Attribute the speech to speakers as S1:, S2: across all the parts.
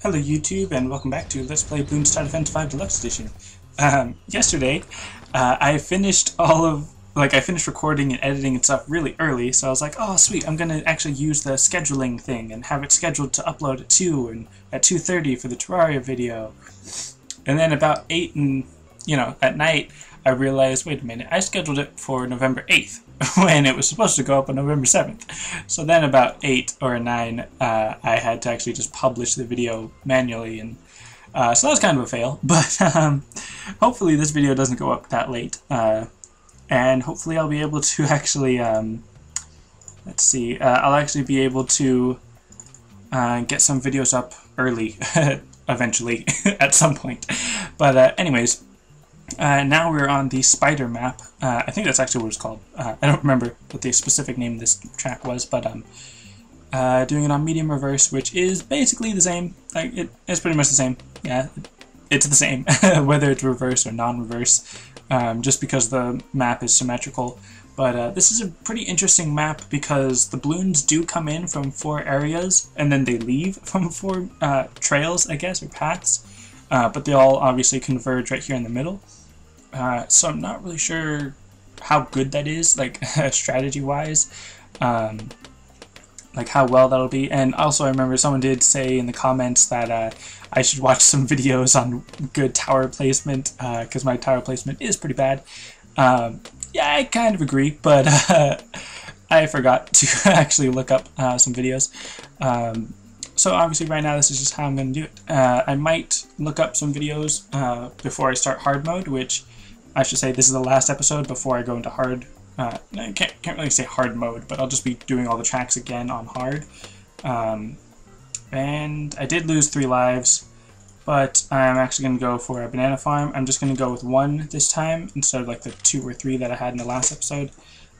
S1: Hello YouTube, and welcome back to Let's Play Bloons BTD5 Deluxe Edition. Yesterday, I finished I finished recording and editing and stuff really early, so I was like, oh sweet, I'm gonna actually use the scheduling thing and have it scheduled to upload at 2 and at 2:30 for the Terraria video. And then about 8 and, at night, I realized, wait a minute, I scheduled it for November 8th, when it was supposed to go up on November 7th. So then about 8 or 9, I had to actually just publish the video manually, and so that was kind of a fail, but hopefully this video doesn't go up that late, and hopefully I'll be able to actually, let's see, I'll actually be able to get some videos up early, eventually, at some point. But anyways, now we're on the spider map. I think that's actually what it's called. I don't remember what the specific name of this track was, but doing it on medium reverse, which is basically the same. Like it's pretty much the same. Yeah, it's the same, whether it's reverse or non-reverse, just because the map is symmetrical. But this is a pretty interesting map because the balloons do come in from 4 areas, and then they leave from 4 trails, I guess, or paths. But they all obviously converge right here in the middle. So I'm not really sure how good that is, like strategy-wise, like how well that'll be. And also I remember someone did say in the comments that I should watch some videos on good tower placement, because my tower placement is pretty bad. Yeah, I kind of agree, but I forgot to actually look up some videos. So obviously right now this is just how I'm going to do it. I might look up some videos before I start hard mode, which I should say this is the last episode before I go into hard. I can't really say hard mode, but I'll just be doing all the tracks again on hard. And I did lose 3 lives, but I'm actually going to go for a banana farm. I'm just going to go with 1 this time instead of like the 2 or 3 that I had in the last episode.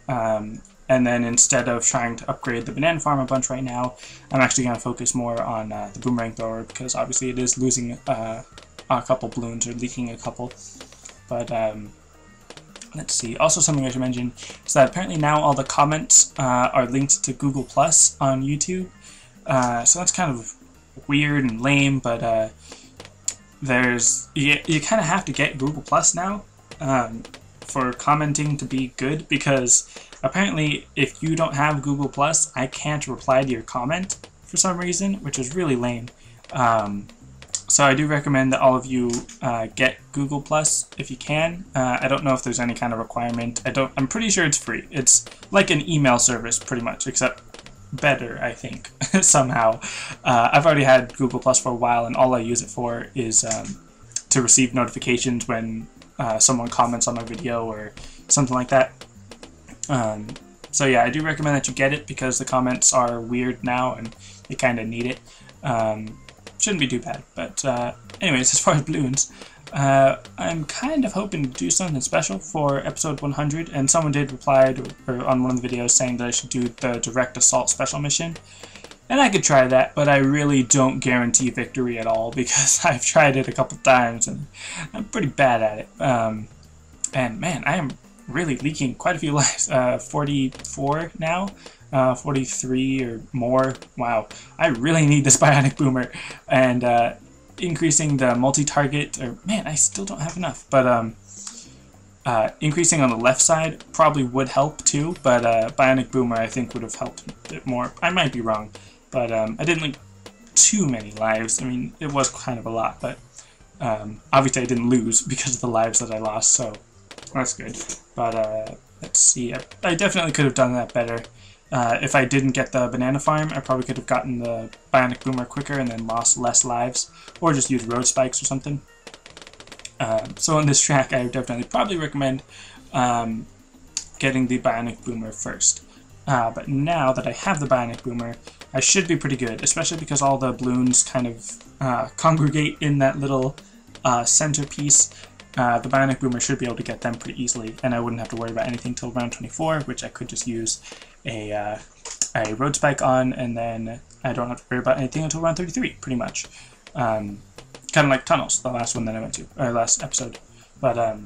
S1: And then instead of trying to upgrade the banana farm a bunch right now, I'm actually going to focus more on the boomerang thrower, because obviously it is losing a couple balloons, or leaking a couple. But let's see. Also, something I should mention is that apparently now all the comments are linked to Google Plus on YouTube. So that's kind of weird and lame, but you kind of have to get Google Plus now for commenting to be good, because apparently if you don't have Google Plus, I can't reply to your comment for some reason, which is really lame. So I do recommend that all of you get Google Plus if you can. I don't know if there's any kind of requirement. I'm pretty sure it's free. It's like an email service pretty much, except better, I think, somehow. I've already had Google Plus for a while, and all I use it for is to receive notifications when someone comments on my video or something like that. So yeah, I do recommend that you get it, because the comments are weird now and they kind of need it. Shouldn't be too bad, but anyways, as far as balloons, I'm kind of hoping to do something special for episode 100, and someone did reply on one of the videos saying that I should do the direct assault special mission. And I could try that, but I really don't guarantee victory at all, because I've tried it a couple times and I'm pretty bad at it. And man, I am really leaking quite a few lives. 44 now, 43 or more. Wow, I really need this bionic boomer. And increasing the multi-target, or man, I still don't have enough. But increasing on the left side probably would help too. But bionic boomer I think would have helped a bit more. I might be wrong, but I didn't leak too many lives. I mean, it was kind of a lot, but obviously I didn't lose because of the lives that I lost, so that's good. But let's see, I definitely could have done that better. If I didn't get the banana farm, I probably could have gotten the bionic boomer quicker and then lost less lives, or just used road spikes or something. So on this track, I would definitely probably recommend getting the bionic boomer first. But now that I have the bionic boomer, I should be pretty good, especially because all the balloons kind of congregate in that little centerpiece. The bionic boomer should be able to get them pretty easily, and I wouldn't have to worry about anything till round 24, which I could just use a road spike on, and then I don't have to worry about anything until round 33, pretty much. Kind of like tunnels, the last one that I went to, or last episode. But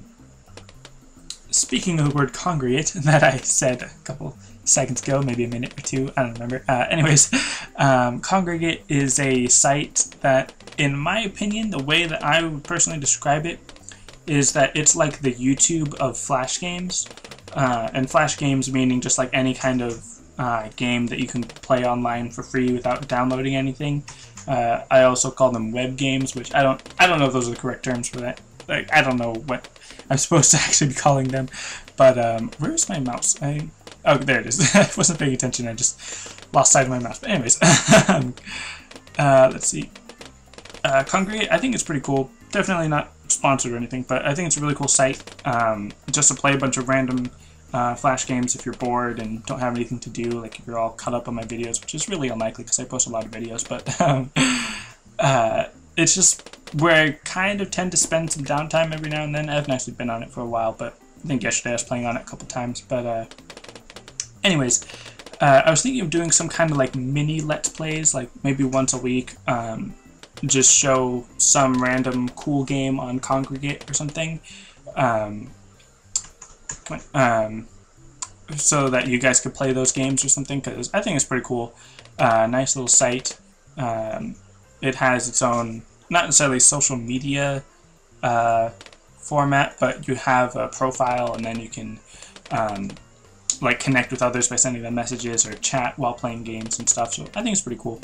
S1: speaking of the word congregate that I said a couple seconds ago, maybe a minute or two, I don't remember. Anyways, Congregate is a site that in my opinion, the way that I would personally describe it is that it's like the YouTube of Flash games. And Flash games meaning just like any kind of game that you can play online for free without downloading anything. I also call them web games, which I don't know if those are the correct terms for that. Like, I don't know what I'm supposed to actually be calling them. But where's my mouse? Oh, there it is. I wasn't paying attention. I just lost sight of my mouse. But anyways, let's see. Congregate, I think it's pretty cool. Definitely not sponsored or anything, but I think it's a really cool site just to play a bunch of random Flash games if you're bored and don't have anything to do, like if you're all caught up on my videos, which is really unlikely because I post a lot of videos, but it's just where I kind of tend to spend some downtime every now and then. I haven't actually been on it for a while, but I think yesterday I was playing on it a couple times. But anyways, I was thinking of doing some kind of like mini Let's Plays, like maybe once a week, just show some random cool game on Congregate or something, so that you guys could play those games or something, because I think it's pretty cool. Nice little site. It has its own, not necessarily social media format, but you have a profile and then you can like connect with others by sending them messages or chat while playing games and stuff. So I think it's pretty cool.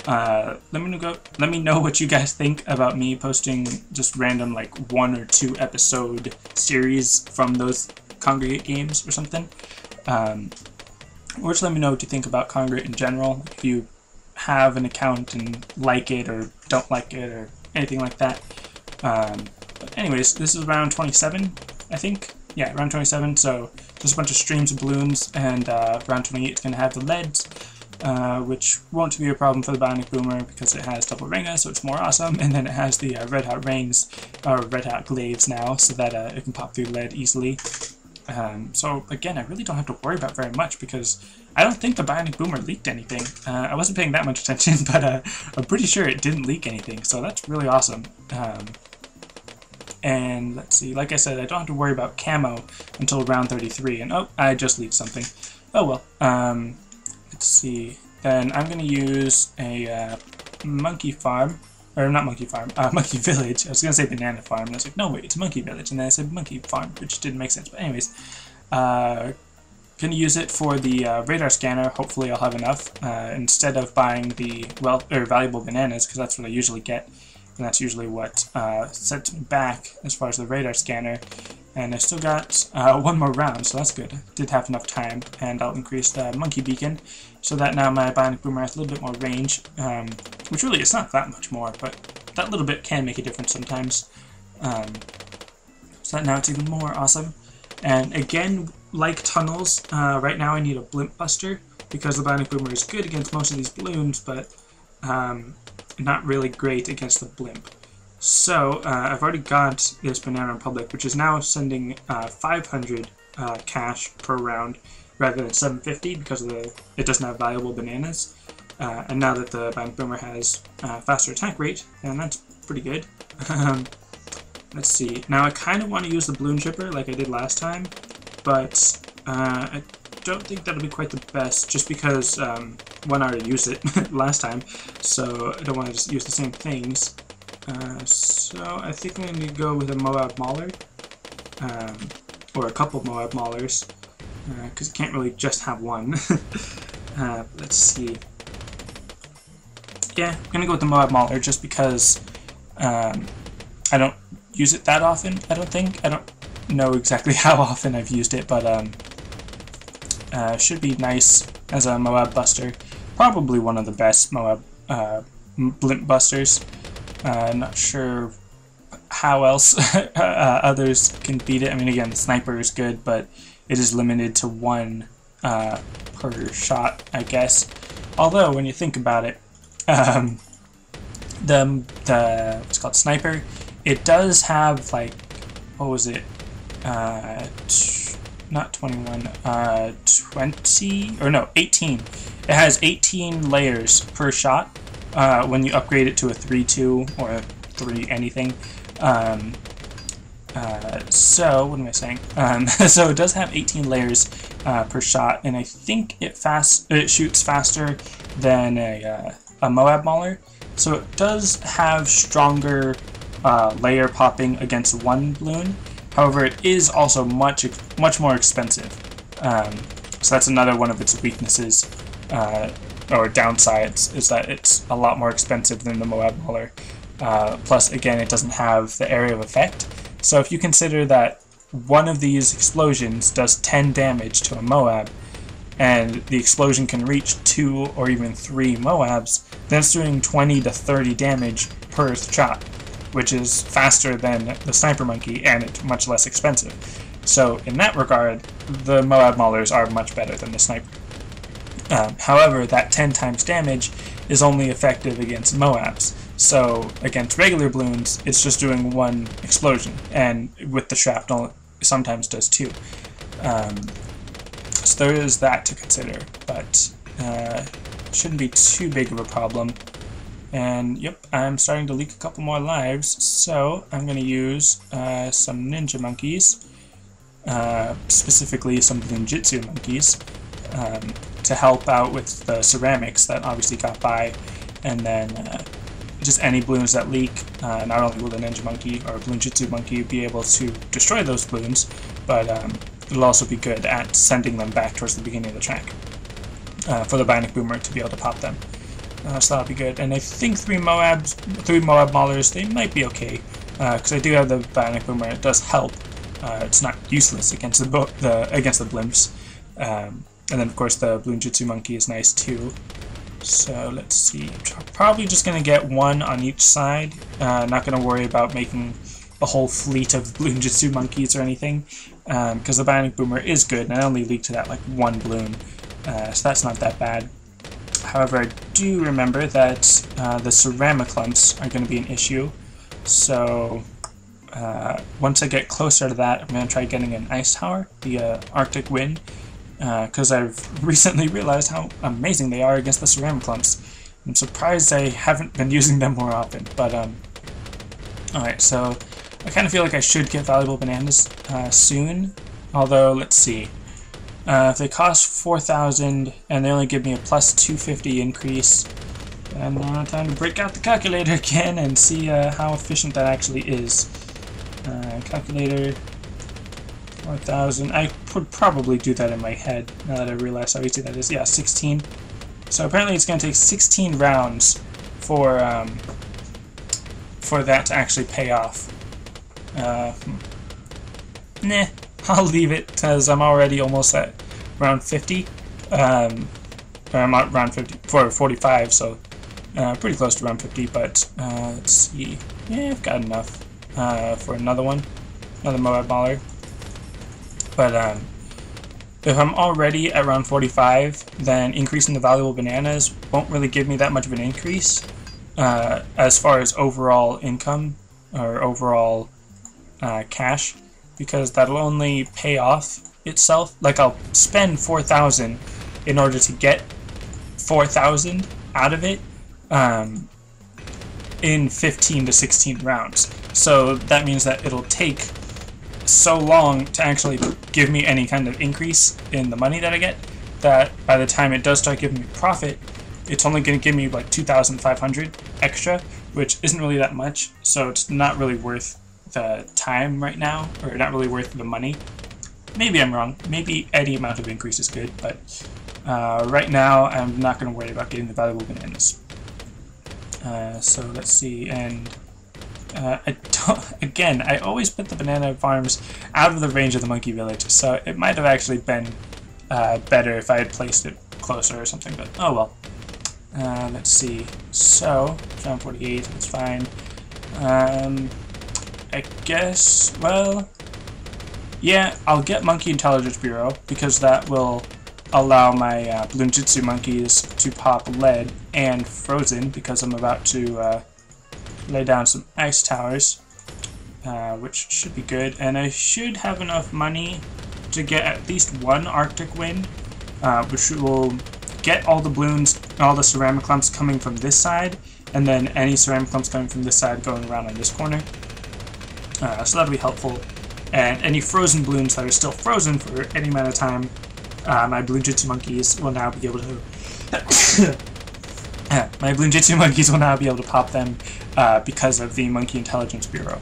S1: Let me know what you guys think about me posting just random like 1 or 2 episode series from those Congregate games or something. Or just let me know what you think about Congregate in general. If you have an account and like it or don't like it or anything like that. But anyways, this is round 27, I think. Yeah, round 27, so just a bunch of streams of Bloons, and round 28 is going to have the leads, which won't be a problem for the Bionic Boomer because it has double Ringa, so it's more awesome, and then it has the Red Hot Rings, or Red Hot Glaives now, so that it can pop through lead easily. So again, I really don't have to worry about very much because I don't think the Bionic Boomer leaked anything. I wasn't paying that much attention, but I'm pretty sure it didn't leak anything, so that's really awesome. And let's see, like I said, I don't have to worry about camo until round 33, and oh, I just leaked something. Oh well. Let's see, then I'm going to use a monkey farm, or not monkey farm, monkey village. I was going to say banana farm, and I was like, no wait, it's a monkey village, and then I said monkey farm, which didn't make sense, but anyways. Going to use it for the radar scanner. Hopefully I'll have enough, instead of buying the valuable bananas, because that's what I usually get. And that's usually what sets me back as far as the radar scanner. And I still got 1 more round, so that's good. I did have enough time, and I'll increase the monkey beacon so that now my Bionic Boomer has a little bit more range, which really it's not that much more, but that little bit can make a difference sometimes. So that now it's even more awesome. And again, like tunnels, right now I need a blimp buster because the Bionic Boomer is good against most of these balloons, but not really great against the blimp. So I've already got this Banana Republic, which is now sending 500 cash per round rather than 750 because of it doesn't have valuable bananas. And now that the Bionic Boomer has faster attack rate, then that's pretty good. Let's see. Now I kind of want to use the balloon chipper like I did last time, but I don't think that'll be quite the best just because one, I already used it last time, so I don't want to just use the same things. So I think I'm going to go with a Moab Mauler, or a couple Moab Maulers, because you can't really just have one. Let's see. Yeah, I'm going to go with the Moab Mauler just because I don't use it that often, I don't think. I don't know exactly how often I've used it, but should be nice as a Moab Buster. Probably one of the best Moab Blimp Busters. Not sure how else others can beat it. I mean, again, the Sniper is good, but it is limited to 1 per shot, I guess. Although, when you think about it, the what's called Sniper, it does have, like, what was it? Not 21, 20, or no, 18. It has 18 layers per shot when you upgrade it to a 3-2 or a 3 anything. So, what am I saying? So it does have 18 layers per shot, and I think it shoots faster than a Moab Mauler. So it does have stronger layer popping against one bloon. However, it is also much more expensive. So that's another one of its weaknesses, or downsides, is that it's a lot more expensive than the Moab Mauler. Plus, again, it doesn't have the area of effect. So if you consider that one of these explosions does 10 damage to a Moab, and the explosion can reach 2 or even 3 Moabs, then it's doing 20 to 30 damage per shot, which is faster than the Sniper Monkey, and it's much less expensive. So in that regard, the Moab Maulers are much better than the Sniper. However, that 10 times damage is only effective against Moabs. So against regular Bloons, it's just doing 1 explosion, and with the shrapnel, it sometimes does 2. So there is that to consider, but shouldn't be too big of a problem. And yep, I'm starting to leak a couple more lives, so I'm going to use some ninja monkeys, specifically some ninjutsu monkeys, to help out with the ceramics that obviously got by, and then just any bloons that leak. Not only will the ninja monkey or bloonjutsu monkey be able to destroy those bloons, but it'll also be good at sending them back towards the beginning of the track for the Bionic Boomer to be able to pop them. So that'll be good. And I think 3 Moab Maulers, they might be okay, because I do have the Bionic Boomer. It does help. It's not useless against the blimps. And then of course the Bloonjutsu monkey is nice too. So let's see. Probably just gonna get 1 on each side. Not gonna worry about making a whole fleet of Bloonjutsu monkeys or anything, because the Bionic Boomer is good, and I only leaked to that like 1 bloon, so that's not that bad. However, I do remember that the ceramic clumps are going to be an issue, so once I get closer to that, I'm going to try getting an ice tower, the Arctic Wind, because I've recently realized how amazing they are against the ceramic clumps. I'm surprised I haven't been using them more often, but alright, so I kind of feel like I should get valuable bananas soon, although let's see. If they cost 4,000 and they only give me a plus 250 increase, then time to break out the calculator again and see how efficient that actually is. Calculator, 4,000. I would probably do that in my head now that I realize how easy that is. Yeah, 16. So apparently it's going to take 16 rounds for that to actually pay off. Nah, I'll leave it because I'm already almost at round 50. I'm at round 50 for 45, so pretty close to round 50. But let's see. Yeah, I've got enough for another one, another Moab Mauler. But if I'm already at round 45, then increasing the valuable bananas won't really give me that much of an increase as far as overall income or overall cash, because that'll only pay off itself. Like, I'll spend 4,000 in order to get 4,000 out of it in 15 to 16 rounds. So that means that it'll take so long to actually give me any kind of increase in the money that I get, that by the time it does start giving me profit, it's only going to give me like 2,500 extra, which isn't really that much, so it's not really worth the time right now, or not really worth the money. Maybe I'm wrong. Maybe any amount of increase is good, but right now I'm not going to worry about getting the valuable bananas. So let's see, and I always put the banana farms out of the range of the monkey village, so it might have actually been better if I had placed it closer or something, but oh well. Let's see, so round 48, that's fine. I guess, well, yeah, I'll get Monkey Intelligence Bureau, because that will allow my Bloonjutsu monkeys to pop lead and frozen, because I'm about to lay down some ice towers, which should be good, and I should have enough money to get at least 1 Arctic Wind, which will get all the balloons, all the ceramic clumps coming from this side, and then any ceramic clumps coming from this side going around on this corner. So that'll be helpful. And any frozen balloons that are still frozen for any amount of time, my Bloonjutsu monkeys will now be able to My Bloonjitsu monkeys will now be able to pop them because of the Monkey Intelligence Bureau.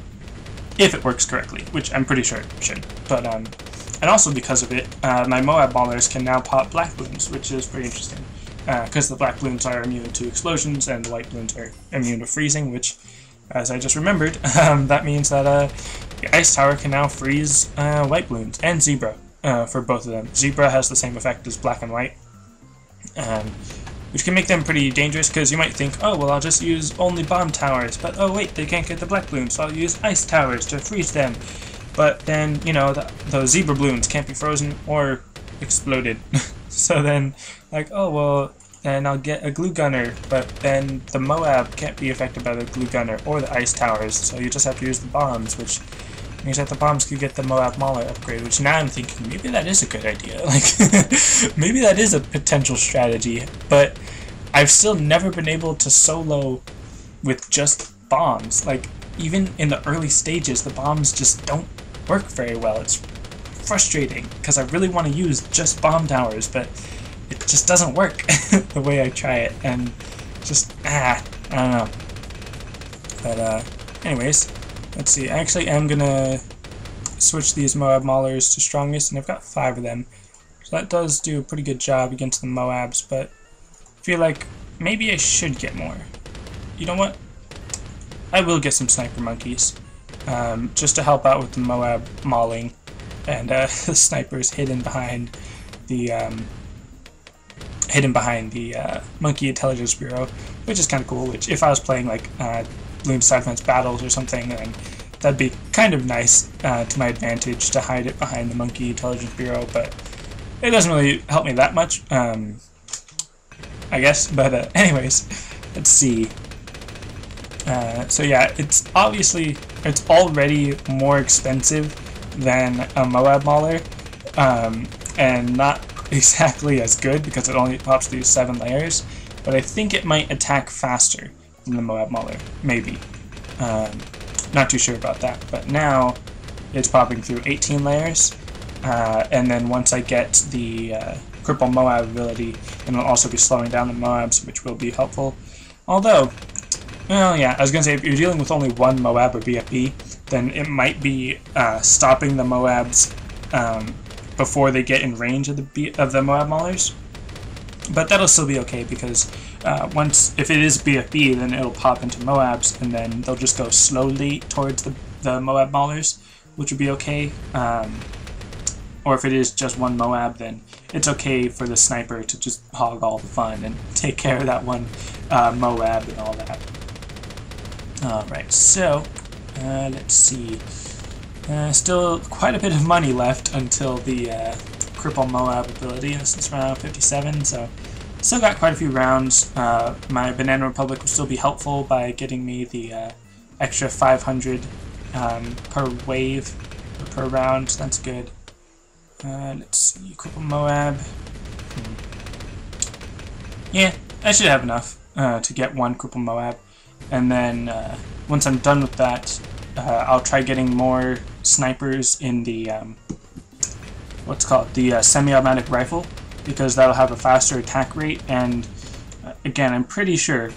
S1: If it works correctly, which I'm pretty sure it should. But, and also because of it, my Moab Maulers can now pop black balloons, which is pretty interesting. Because the black balloons are immune to explosions, and the white balloons are immune to freezing, which, as I just remembered, that means that the Ice Tower can now freeze white balloons, and Zebra, for both of them. Zebra has the same effect as black and white, which can make them pretty dangerous, because you might think, oh, well, I'll just use only bomb towers, but oh wait, they can't get the black balloons, so I'll use ice towers to freeze them. But then, you know, those zebra balloons can't be frozen or exploded. So then, like, oh, well, then I'll get a glue gunner, but then the Moab can't be affected by the glue gunner or the ice towers, so you just have to use the bombs, which means that the bombs could get the Moab Mauler upgrade, which now I'm thinking, maybe that is a good idea. Like, maybe that is a potential strategy, but I've still never been able to solo with just bombs. Like, even in the early stages, the bombs just don't work very well. It's frustrating, because I really want to use just bomb towers, but it just doesn't work the way I try it, and just, I don't know. But, anyways, let's see, I actually am gonna switch these Moab Maulers to strongest, and I've got 5 of them, so that does do a pretty good job against the Moabs, but I feel like maybe I should get more. You know what? I will get some sniper monkeys, just to help out with the Moab mauling, and the snipers hidden behind the Monkey Intelligence Bureau, which is kind of cool. Which, if I was playing like Bloons Side Fence Battles or something, then that'd be kind of nice to my advantage to hide it behind the Monkey Intelligence Bureau. But it doesn't really help me that much, I guess. But anyways, let's see. So yeah, it's already more expensive than a Moab Mauler, and not exactly as good because it only pops through 7 layers, but I think it might attack faster than the Moab Mauler, maybe. Not too sure about that, but now it's popping through 18 layers, and then once I get the Cripple Moab ability, then it'll also be slowing down the Moabs, which will be helpful. Although, well, yeah, I was going to say, if you're dealing with only one Moab or BFB, then it might be stopping the Moabs before they get in range of the Moab Maulers. But that'll still be okay, because if it is BFB, then it'll pop into Moabs, and then they'll just go slowly towards the Moab Maulers, which would be okay. Or if it is just one Moab, then it's okay for the sniper to just hog all the fun and take care of that one Moab and all that. Alright, so let's see. Still quite a bit of money left until the Cripple Moab ability. This is round 57, so still got quite a few rounds. My Banana Republic will still be helpful by getting me the extra 500 per wave or per round. So that's good. Let's see, Cripple Moab. Yeah, I should have enough to get one Cripple Moab, and then once I'm done with that, I'll try getting more snipers in the the semi-automatic rifle, because that'll have a faster attack rate, and again, I'm pretty sure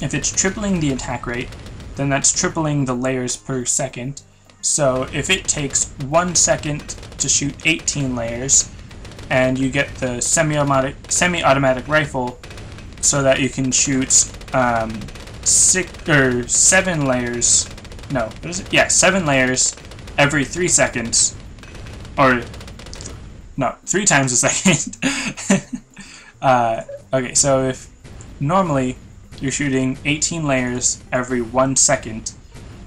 S1: if it's tripling the attack rate, then that's tripling the layers per second. So if it takes 1 second to shoot 18 layers, and you get the semi-automatic rifle so that you can shoot 7 layers. No, what is it? Yeah, 7 layers every 3 seconds, or no, 3 times a second. Okay, so if normally you're shooting 18 layers every 1 second,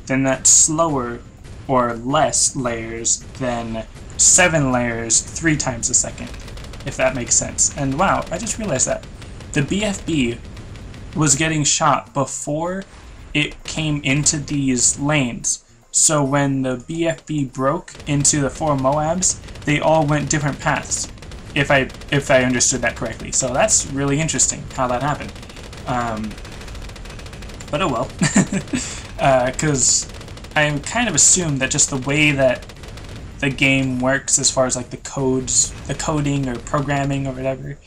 S1: then that's slower or less layers than 7 layers 3 times a second, if that makes sense. And wow, I just realized that the BFB was getting shot before it came into these lanes. So when the BFB broke into the 4 Moabs, they all went different paths, if I understood that correctly. So that's really interesting how that happened. But oh well, because I kind of assume that just the way that the game works, as far as like the coding or programming or whatever,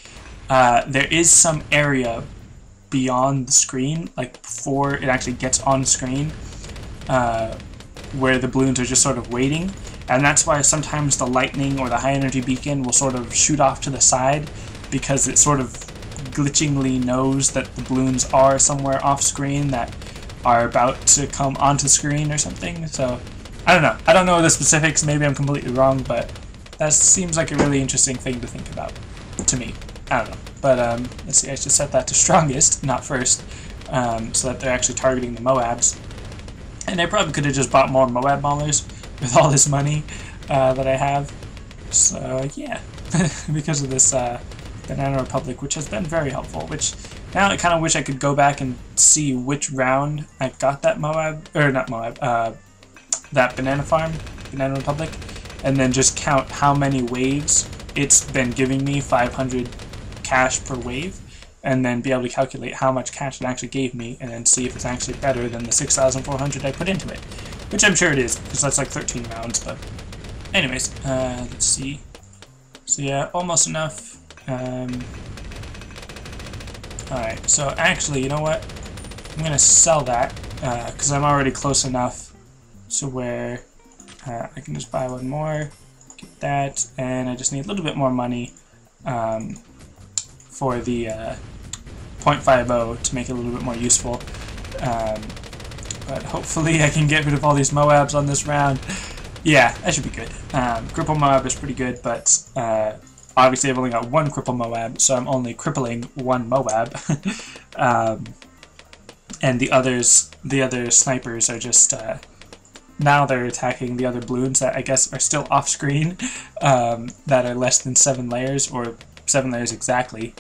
S1: there is some area beyond the screen, like before it actually gets on screen, where the balloons are just sort of waiting. And that's why sometimes the lightning or the high energy beacon will sort of shoot off to the side, because it sort of glitchingly knows that the balloons are somewhere off screen that are about to come onto screen or something. So I don't know. I don't know the specifics. Maybe I'm completely wrong, but that seems like a really interesting thing to think about to me. I don't know. But let's see. I should set that to strongest, not first, so that they're actually targeting the Moabs. And I probably could have just bought more Moab Maulers with all this money that I have. So yeah, because of this Banana Republic, which has been very helpful. Which now I kind of wish I could go back and see which round I got that Moab, or not Moab, that Banana Farm, Banana Republic, and then just count how many waves it's been giving me 500 cash per wave, and then be able to calculate how much cash it actually gave me, and then see if it's actually better than the 6,400 I put into it. Which I'm sure it is, because that's like 13 rounds, but anyways, let's see. So yeah, almost enough. Alright, so actually, you know what? I'm going to sell that, because I'm already close enough to where I can just buy one more, get that, and I just need a little bit more money for the 0.50 to make it a little bit more useful. But hopefully I can get rid of all these Moabs on this round. Yeah, that should be good. Cripple Moab is pretty good, but obviously I've only got one Cripple Moab, so I'm only crippling one Moab. And the other snipers are just now they're attacking the other balloons that I guess are still off screen, that are less than 7 layers, or 7 layers exactly.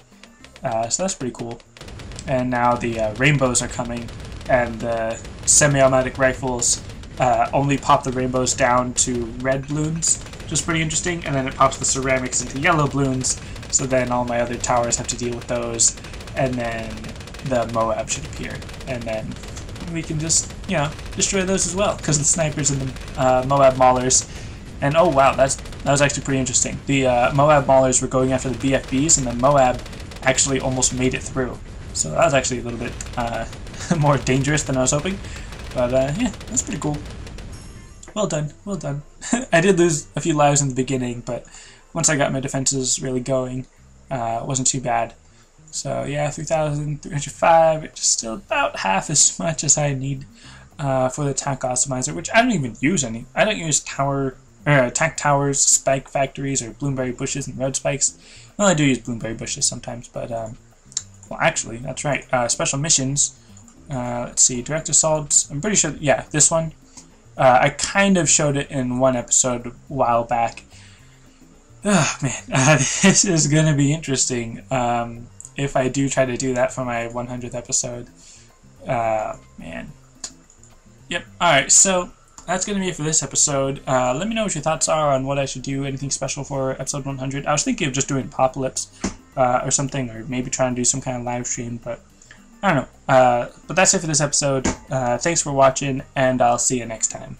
S1: So that's pretty cool. And now the rainbows are coming, and the semi-automatic rifles only pop the rainbows down to red balloons, which is pretty interesting, and then it pops the ceramics into yellow balloons, so then all my other towers have to deal with those, and then the Moab should appear, and then we can just, you know, destroy those as well, because the snipers and the Moab Maulers. And oh wow, that was actually pretty interesting. The Moab Maulers were going after the BFBs, and the Moab actually almost made it through. So that was actually a little bit more dangerous than I was hoping. But yeah, that's pretty cool. Well done, well done. I did lose a few lives in the beginning, but once I got my defenses really going, it wasn't too bad. So yeah, 3,305, which is still about half as much as I need for the attack optimizer, which I don't even use any. I don't use attack towers, spike factories, or bloomberry bushes and road spikes. Well, I do use bloomberry bushes sometimes, but well, actually, that's right. Special missions. Let's see, direct assaults. I'm pretty sure. Yeah, this one. I kind of showed it in one episode a while back. Oh man, this is gonna be interesting. If I do try to do that for my 100th episode. Man. Yep, alright, so that's going to be it for this episode. Let me know what your thoughts are on what I should do, anything special for episode 100. I was thinking of just doing Apocalypse or something, or maybe trying to do some kind of live stream, but I don't know. But that's it for this episode. Thanks for watching, and I'll see you next time.